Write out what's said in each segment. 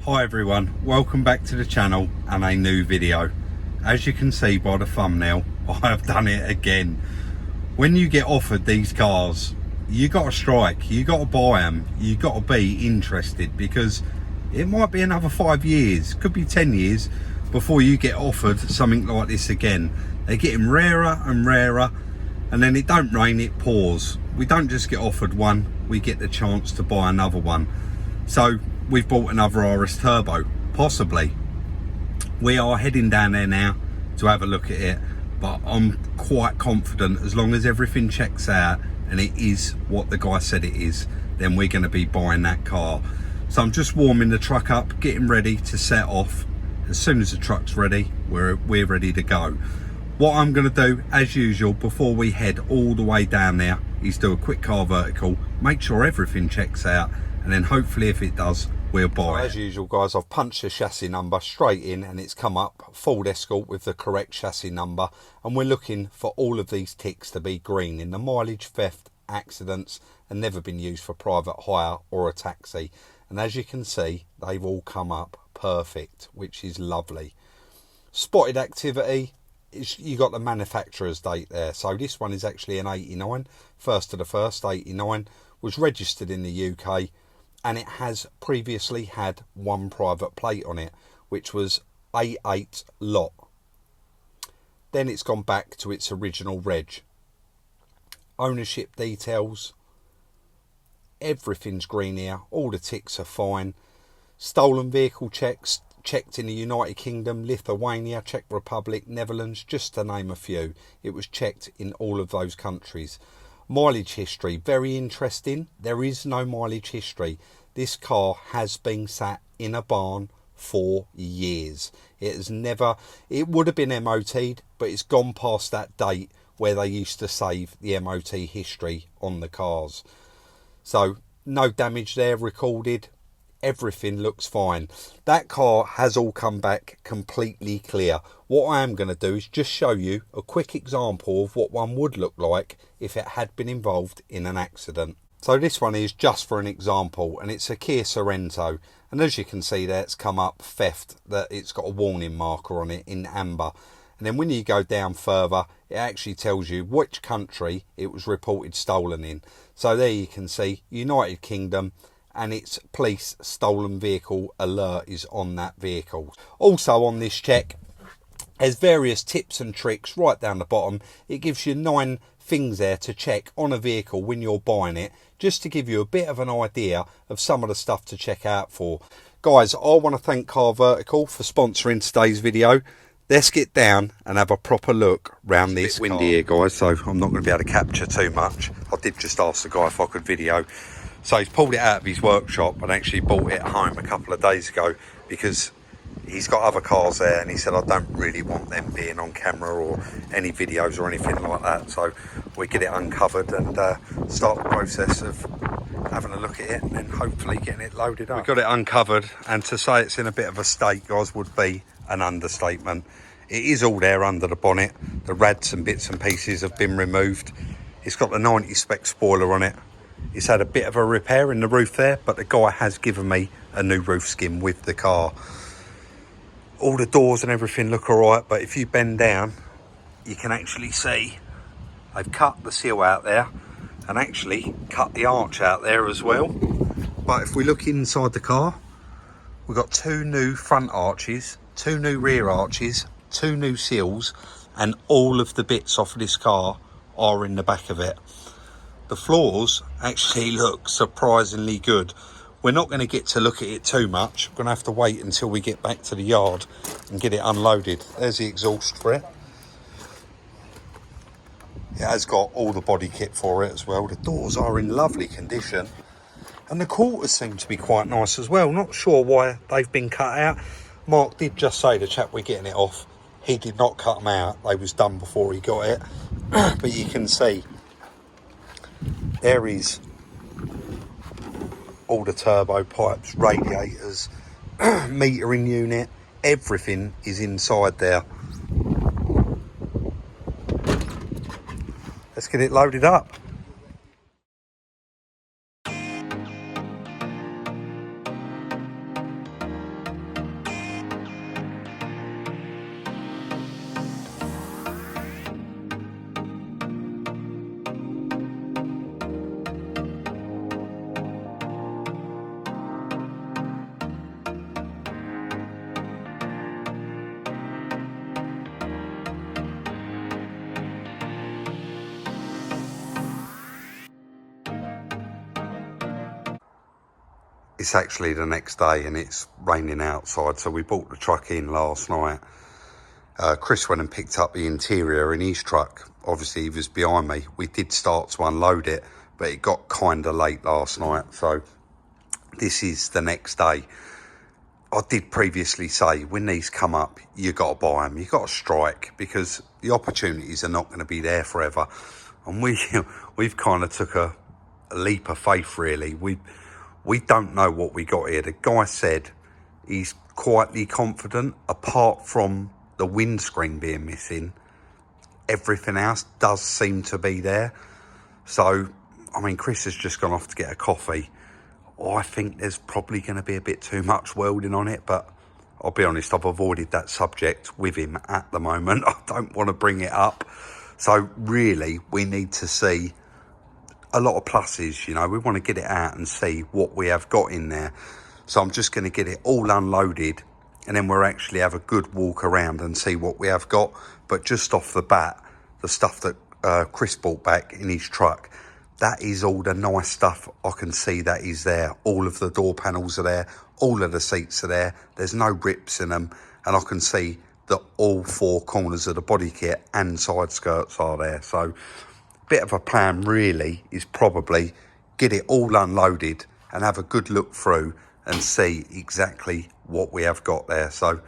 Hi everyone, welcome back to the channel and a new video. As you can see by the thumbnail, I have done it again. When you get offered these cars, you got to strike, you got to buy them, you got to be interested, because it might be another 5 years, could be 10 years before you get offered something like this again. They're getting rarer and rarer, and then it don't rain, it pours. We don't just get offered one, we get the chance to buy another one. So we've bought another RS Turbo, possibly. We are heading down there now to have a look at it, but I'm quite confident as long as everything checks out and it is what the guy said it is, then we're going to be buying that car. So I'm just warming the truck up, getting ready to set off. As soon as the truck's ready, we're ready to go. What I'm going to do, as usual, before we head all the way down there, is do a quick car vertical, make sure everything checks out, and then hopefully if it does, we'll buy it. As usual guys, I've punched the chassis number straight in and it's come up Ford Escort with the correct chassis number, and we're looking for all of these ticks to be green in the mileage, theft, accidents, and never been used for private hire or a taxi. And as you can see, they've all come up perfect, which is lovely. Spotted activity, you got the manufacturer's date there, so this one is actually an 89, 1st to the 1st 89, was registered in the UK, and it has previously had one private plate on it, which was A8 lot. Then it's gone back to its original reg. Ownership details, everything's green here, all the ticks are fine. Stolen vehicle checks, checked in the United Kingdom, Lithuania, Czech Republic, Netherlands, just to name a few. It was checked in all of those countries. Mileage history, very interesting. There is no mileage history. This car has been sat in a barn for years. It has never, it would have been MOT'd, but it's gone past that date where they used to save the MOT history on the cars. So no damage there recorded. Everything looks fine. That car has all come back completely clear. What I am going to do is just show you a quick example of what one would look like if it had been involved in an accident. So this one is just for an example, and it's a Kia Sorento, and as you can see there, it's come up theft, that it's got a warning marker on it in amber. And then when you go down further, it actually tells you which country it was reported stolen in. So there you can see United Kingdom, and its police stolen vehicle alert is on that vehicle. Also on this check, there's various tips and tricks right down the bottom. It gives you 9 things there to check on a vehicle when you're buying it, just to give you a bit of an idea of some of the stuff to check out for. Guys, I want to thank Car Vertical for sponsoring today's video. Let's get down and have a proper look round this car. It's a bit windy here guys, so I'm not going to be able to capture too much. I did just ask the guy if I could video. So he's pulled it out of his workshop and actually brought it home a couple of days ago, because he's got other cars there, and he said I don't really want them being on camera or any videos or anything like that. So we get it uncovered and start the process of having a look at it and then hopefully getting it loaded up. We got it uncovered, and to say it's in a bit of a state, guys, would be an understatement. It is all there under the bonnet. The rads and bits and pieces have been removed. It's got the 90 spec spoiler on it. It's had a bit of a repair in the roof there, but the guy has given me a new roof skin with the car. All the doors and everything look alright, but if you bend down, you can actually see they've cut the seal out there and actually cut the arch out there as well. But if we look inside the car, we've got 2 new front arches, 2 new rear arches, 2 new seals, and all of the bits off of this car are in the back of it. The floors actually look surprisingly good. We're not going to get to look at it too much. We're going to have to wait until we get back to the yard and get it unloaded. There's the exhaust for it. It has got all the body kit for it as well. The doors are in lovely condition, and the quarters seem to be quite nice as well. Not sure why they've been cut out. Mark did just say, the chap we're getting it off, he did not cut them out. They was done before he got it. But you can see there is all the turbo pipes, radiators, metering unit, everything is inside there. Let's get it loaded up. it's actually the next day and it's raining outside, so we brought the truck in last night. Chris went and picked up the interior in his truck. Obviously he was behind me. We did start to unload it, but it got kind of late last night, so this is the next day. I did previously say, when these come up, you got to buy them, you got to strike, because the opportunities are not going to be there forever. And we've kind of took a leap of faith, really. We don't know what we got here. The guy said he's quietly confident, apart from the windscreen being missing, everything else does seem to be there. So, I mean, Chris has just gone off to get a coffee. I think there's probably going to be a bit too much welding on it, but I'll be honest, I've avoided that subject with him at the moment. I don't want to bring it up. So really, we need to see a lot of pluses, you know. We want to get it out and see what we have got in there. So I'm just going to get it all unloaded, and then we'll actually have a good walk around and see what we have got. But just off the bat, the stuff that Chris brought back in his truck, that is all the nice stuff I can see that is there. All of the door panels are there, all of the seats are there, there's no rips in them, and I can see that all four corners of the body kit and side skirts are there. So bit of a plan really is probably get it all unloaded and have a good look through and see exactly what we have got there. So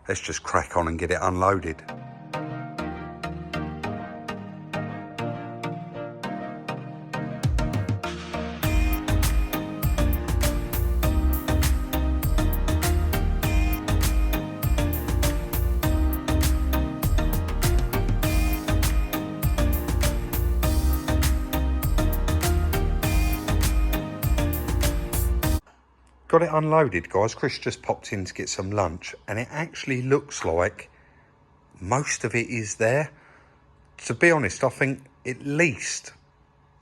let's just crack on and get it unloaded. Got it unloaded, guys. Chris just popped in to get some lunch, and it actually looks like most of it is there. To be honest, I think at least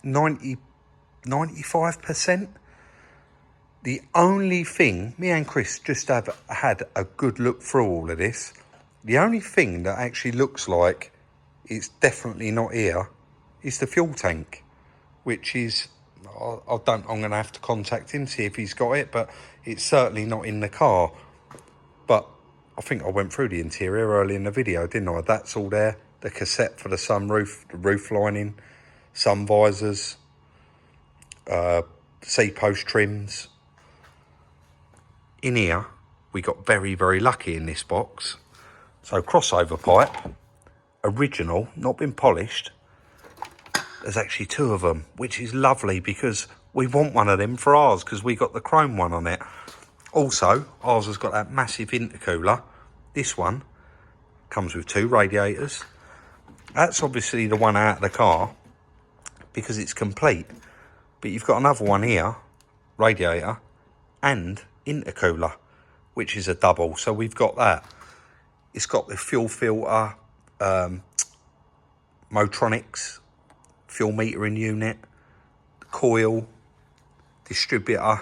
95%. The only thing, me and Chris just have had a good look through all of this. The only thing that actually looks like it's definitely not here is the fuel tank, which is, I'm going to have to contact him, see if he's got it, but it's certainly not in the car. But I think I went through the interior early in the video, didn't I? That's all there. The cassette for the sunroof, the roof lining, sun visors, C-post trims. In here, we got very, very lucky in this box. So crossover pipe, original, not been polished. There's actually two of them, which is lovely because we want one of them for ours because we got the chrome one on it. Also, ours has got that massive intercooler. This one comes with two radiators. That's obviously the one out of the car because it's complete. But you've got another one here, radiator and intercooler, which is a double. So we've got that. It's got the fuel filter, Motronics, fuel metering unit, coil, distributor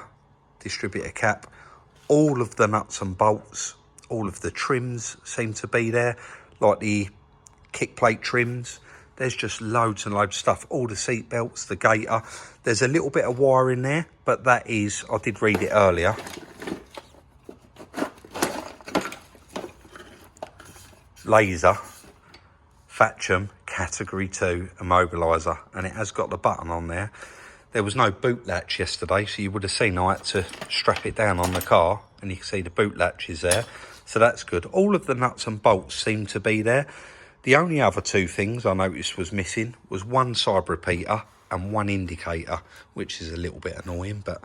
cap, all of the nuts and bolts, all of the trims seem to be there, like the kick plate trims. There's just loads and loads of stuff, all the seat belts, the gaiter. There's a little bit of wire in there, but that is, I did read it earlier, laser, Fatcham category 2 immobiliser, and it has got the button on there. There was no boot latch yesterday, so you would have seen I had to strap it down on the car, and you can see the boot latch is there, so that's good. All of the nuts and bolts seem to be there. The only other two things I noticed was missing was one side repeater and one indicator, which is a little bit annoying, but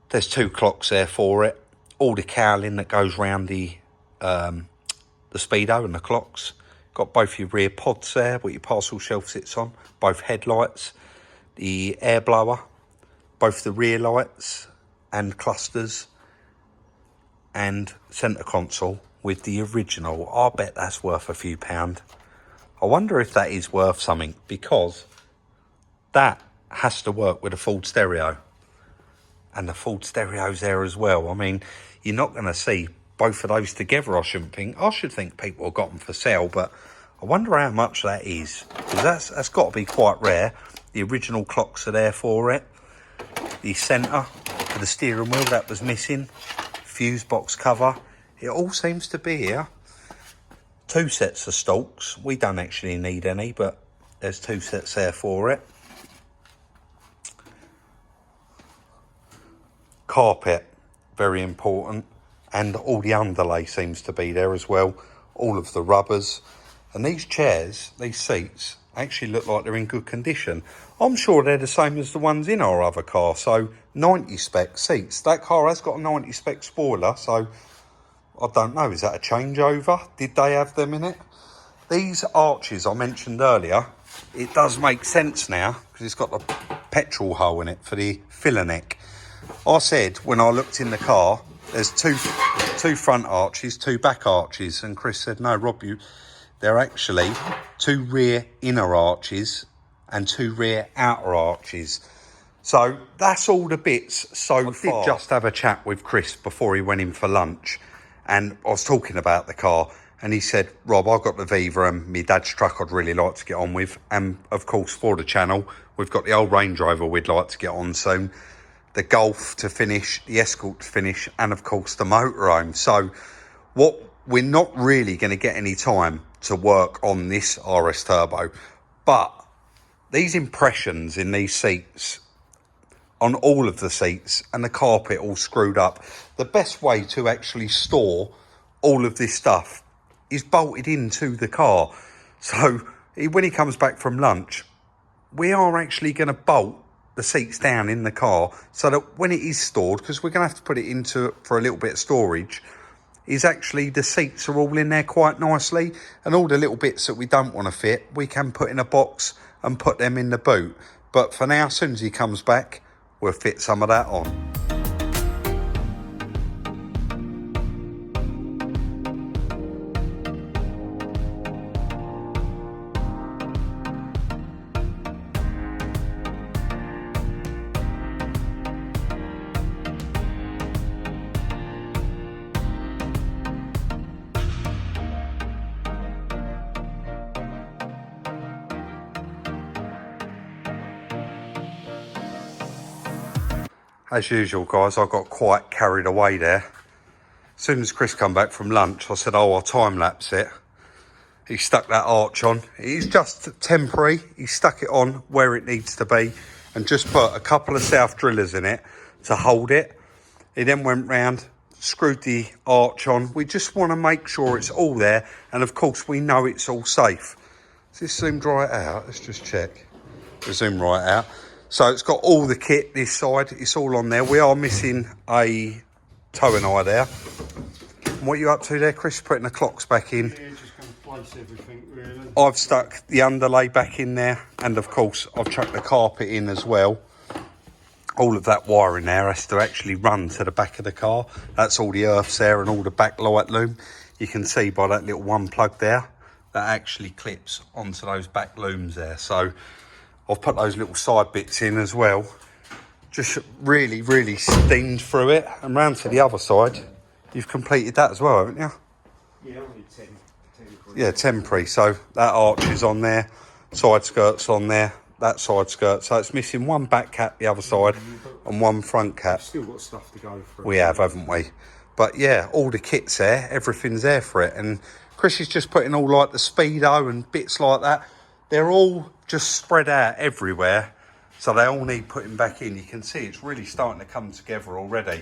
there's two clocks there for it. All the cowling that goes round the speedo and the clocks. Got both your rear pods there, what your parcel shelf sits on, both headlights, the air blower, both the rear lights and clusters, and centre console with the original. I bet that's worth a few pound. I wonder if that is worth something, because that has to work with a Ford stereo, and the Ford stereo's there as well. I mean, you're not going to see both of those together, I shouldn't think. I should think people have got them for sale, but I wonder how much that is, because that's got to be quite rare. The original clocks are there for it. The centre for the steering wheel that was missing. Fuse box cover. It all seems to be here. 2 sets of stalks. We don't actually need any, but there's 2 sets there for it. Carpet, very important. And all the underlay seems to be there as well. All of the rubbers. And these chairs, these seats, actually look like they're in good condition. I'm sure they're the same as the ones in our other car. So 90 spec seats. That car has got a 90 spec spoiler, so I don't know, is that a changeover? Did they have them in it? These arches I mentioned earlier, it does make sense now because it's got the petrol hole in it for the filler neck. I said when I looked in the car, there's two front arches, 2 back arches, and Chris said, no, Rob, they're actually 2 rear inner arches and 2 rear outer arches. So that's all the bits so far. I did just have a chat with Chris before he went in for lunch, and I was talking about the car, and he said, Rob, I've got the Viva and my dad's truck I'd really like to get on with. And of course, for the channel, we've got the old Range Rover we'd like to get on soon, the Golf to finish, the Escort to finish, and of course the Motorhome. So we're not really going to get any time to work on this RS Turbo, but these impressions in these seats, on all of the seats, and the carpet all screwed up, the best way to actually store all of this stuff is bolted into the car. So when he comes back from lunch, we are actually going to bolt the seats down in the car so that when it is stored, because we're going to have to put it into for a little bit of storage, is actually the seats are all in there quite nicely, and all the little bits that we don't want to fit, we can put in a box and put them in the boot. But for now, as soon as he comes back, we'll fit some of that on. As usual, guys, I got quite carried away there. As soon as Chris come back from lunch, I said, oh, I'll time-lapse it. He stuck that arch on. It's just temporary. He stuck it on where it needs to be and just put a couple of south drillers in it to hold it. He then went round, screwed the arch on. We just want to make sure it's all there. And, of course, we know it's all safe. Is this zoomed right out? Let's just check. We'll zoom right out. So it's got all the kit this side, it's all on there. We are missing a towing eye there. And what are you up to there, Chris? Putting the clocks back in. Yeah, just going to place everything, really. I've stuck the underlay back in there, and of course I've chucked the carpet in as well. All of that wiring there has to actually run to the back of the car. That's all the earths there and all the backlight loom. You can see by that little one plug there, that actually clips onto those back looms there. So I've put those little side bits in as well. Just really, really steamed through it. And round to the other side, you've completed that as well, haven't you? Yeah, only 10 Yeah, temporary. So that arch is on there, side skirt's on there, that side skirt. So it's missing one back cap the other side and one front cap. Still got stuff to go through. We have, haven't we? But yeah, all the kit's there, everything's there for it. And Chris is just putting all like the speedo and bits like that. They're all just spread out everywhere, so they all need putting back in. You can see it's really starting to come together already.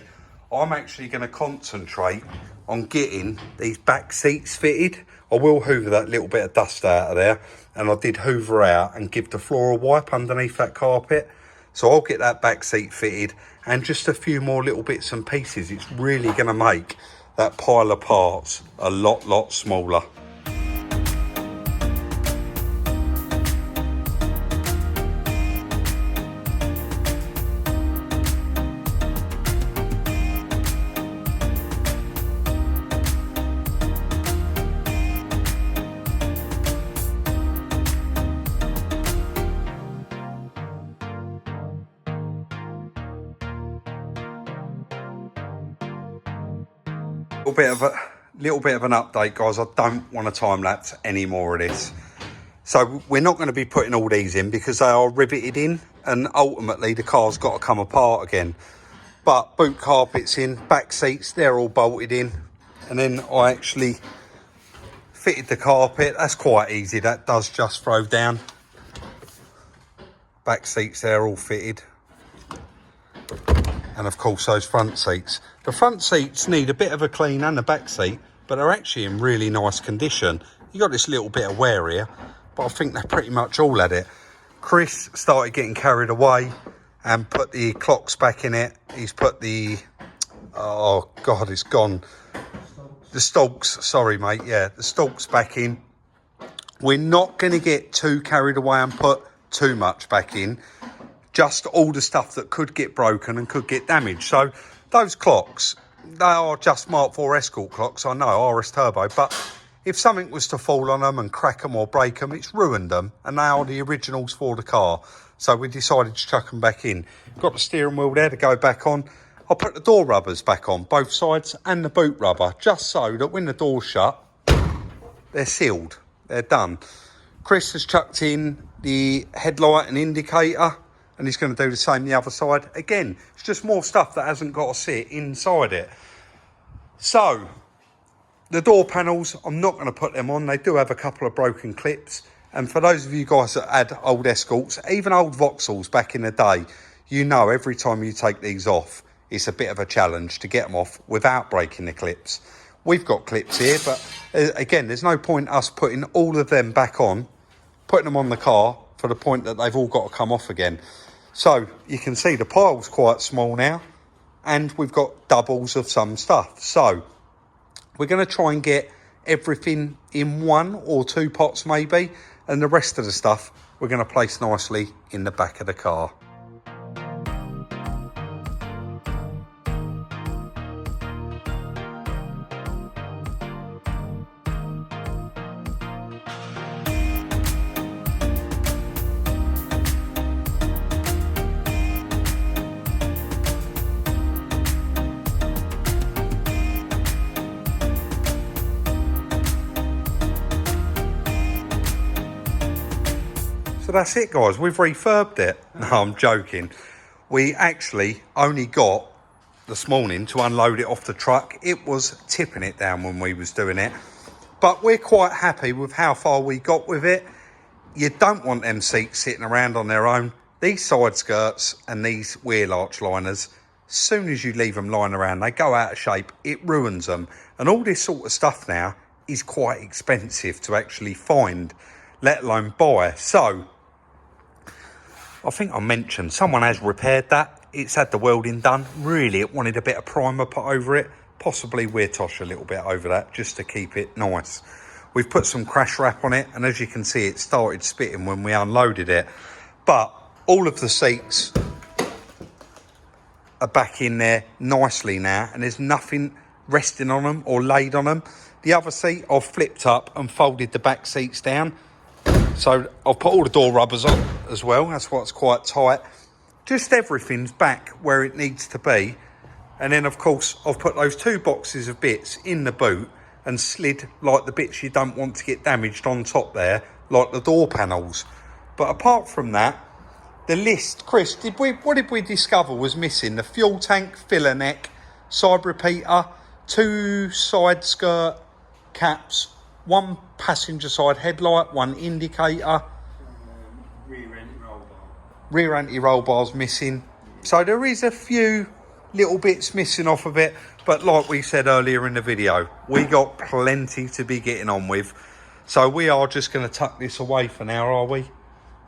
I'm actually going to concentrate on getting these back seats fitted. I will hoover that little bit of dust out of there, and I did hoover out and give the floor a wipe underneath that carpet. So I'll get that back seat fitted and just a few more little bits and pieces. It's really going to make that pile of parts a lot smaller. Little bit of an update, guys. I don't want to time lapse any more of this, so we're not going to be putting all these in because they are riveted in, and ultimately the car's got to come apart again. But boot carpets in, back seats, they're all bolted in. And then I actually fitted the carpet. That's quite easy, that does just throw down. Back seats there all fitted. And of course those front seats. The front seats need a bit of a clean and the back seat, but they're actually in really nice condition. You got this little bit of wear here, but I think they're pretty much all at it. Chris started getting carried away and put the clocks back in it. He's put the, oh God, it's gone. The stalks, sorry mate, yeah, the stalks back in. We're not going to get too carried away and put too much back in. Just all the stuff that could get broken and could get damaged. So those clocks, they are just Mark IV Escort clocks, I know, RS Turbo, but if something was to fall on them and crack them or break them, it's ruined them, and they are the originals for the car. So we decided to chuck them back in. Got the steering wheel there to go back on. I'll put the door rubbers back on, both sides, and the boot rubber, just so that when the door's shut, they're sealed, they're done. Chris has chucked in the headlight and indicator, and he's going to do the same the other side. Again, it's just more stuff that hasn't got to sit inside it. So, the door panels, I'm not going to put them on. They do have a couple of broken clips. And for those of you guys that had old Escorts, even old Vauxhalls back in the day, you know every time you take these off, it's a bit of a challenge to get them off without breaking the clips. We've got clips here, but again, there's no point us putting all of them back on, putting them on the car for the point that they've all got to come off again. So you can see the pile's quite small now, and we've got doubles of some stuff. So we're going to try and get everything in 1 or 2 pots maybe, and the rest of the stuff we're going to place nicely in the back of the car. So that's it guys, we've refurbed it. No, I'm joking. We actually only got this morning to unload it off the truck. It was tipping it down when we was doing it. But we're quite happy with how far we got with it. You don't want them seats sitting around on their own. These side skirts and these wheel arch liners, as soon as you leave them lying around, they go out of shape, it ruins them. And all this sort of stuff now is quite expensive to actually find, let alone buy. So I think I mentioned someone has repaired that. It's had the welding done. Really, it wanted a bit of primer put over it. Possibly wear tosh a little bit over that just to keep it nice. We've put some crash wrap on it, and as you can see, it started spitting when we unloaded it. But all of the seats are back in there nicely now, and there's nothing resting on them or laid on them. The other seat I've flipped up and folded the back seats down. So I've put all the door rubbers on as well. That's why it's quite tight. Just everything's back where it needs to be. And then, of course, I've put those 2 boxes of bits in the boot and slid, like, the bits you don't want to get damaged on top there, like the door panels. But apart from that, the list, Chris, what did we discover was missing? The fuel tank, filler neck, side repeater, 2 side skirt caps, 1 passenger side headlight, 1 indicator. Rear anti-roll bar's missing. So there is a few little bits missing off of it, but like we said earlier in the video, we got plenty to be getting on with. So we are just going to tuck this away for now, are we? I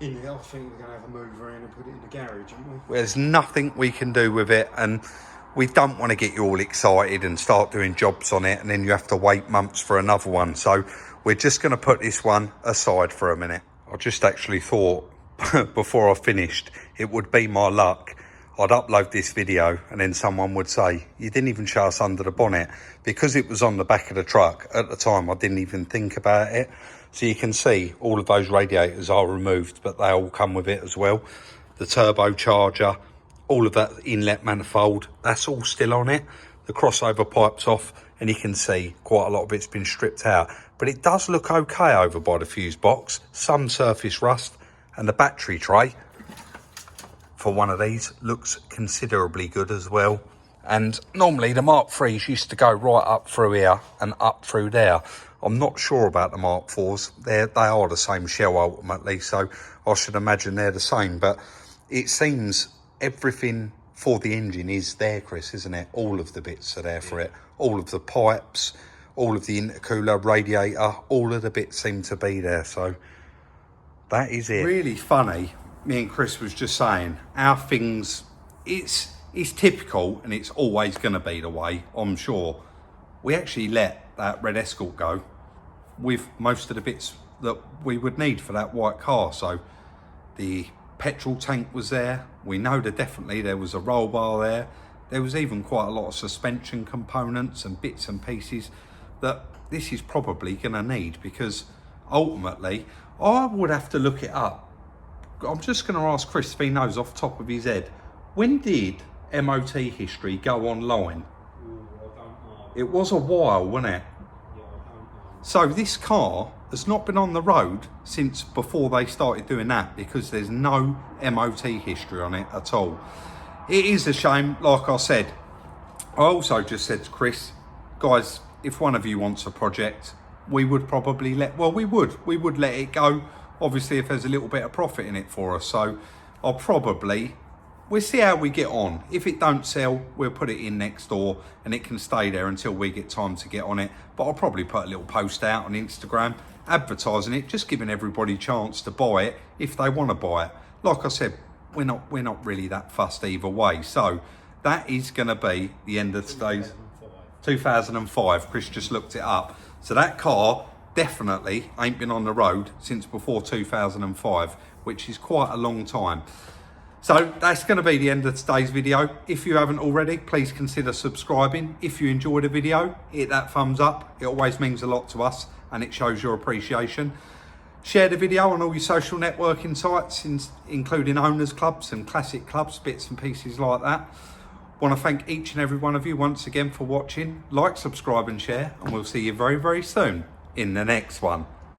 think we're going to have a move around and put it in the garage, aren't we? There's nothing we can do with it, and we don't want to get you all excited and start doing jobs on it, and then you have to wait months for another one. So we're just going to put this one aside for a minute. I just actually thought before I finished, it would be my luck. I'd upload this video and then someone would say, you didn't even show us under the bonnet. Because it was on the back of the truck at the time, I didn't even think about it. So you can see all of those radiators are removed, but they all come with it as well. The turbocharger, all of that inlet manifold, that's all still on it. The crossover pipe's off, and you can see quite a lot of it's been stripped out. But it does look okay over by the fuse box. Some surface rust, and the battery tray, for one of these. Looks considerably good as well. And normally the Mark IIIs used to go right up through here and up through there. I'm not sure about the Mark IVs. They are the same shell ultimately, so I should imagine they're the same. But it seems everything for the engine is there, Chris, isn't it? All of the bits are there for it. All of the pipes, all of the intercooler, radiator, all of the bits seem to be there. So that is it. Really funny, me and Chris was just saying, our things, it's typical and it's always going to be the way, I'm sure. We actually let that red Escort go with most of the bits that we would need for that white car. So the petrol tank was there. We know that definitely there was a roll bar there. There was even quite a lot of suspension components and bits and pieces that this is probably going to need, because ultimately I would have to look it up. I'm just going to ask Chris if he knows off the top of his head, when did MOT history go online? I don't know. It was a while, wasn't it? Yeah, I don't know. So this car has not been on the road since before they started doing that, because there's no MOT history on it at all. It is a shame, like I said. I also just said to Chris, guys, if one of you wants a project, we would probably we would let it go, obviously if there's a little bit of profit in it for us. So we'll see how we get on. If it don't sell, we'll put it in next door and it can stay there until we get time to get on it. But I'll probably put a little post out on Instagram advertising it, just giving everybody a chance to buy it if they want to buy it. Like I said, we're not really that fussed either way. So that is going to be the end of today's 2005. Chris just looked it up. So that car definitely ain't been on the road since before 2005, which is quite a long time. So that's going to be the end of today's video. If you haven't already, please consider subscribing. If you enjoyed the video, hit that thumbs up. It always means a lot to us and it shows your appreciation. Share the video on all your social networking sites, including owners clubs and classic clubs, bits and pieces like that. Want to thank each and every one of you once again for watching. Like, subscribe and share, and we'll see you very, very soon in the next one.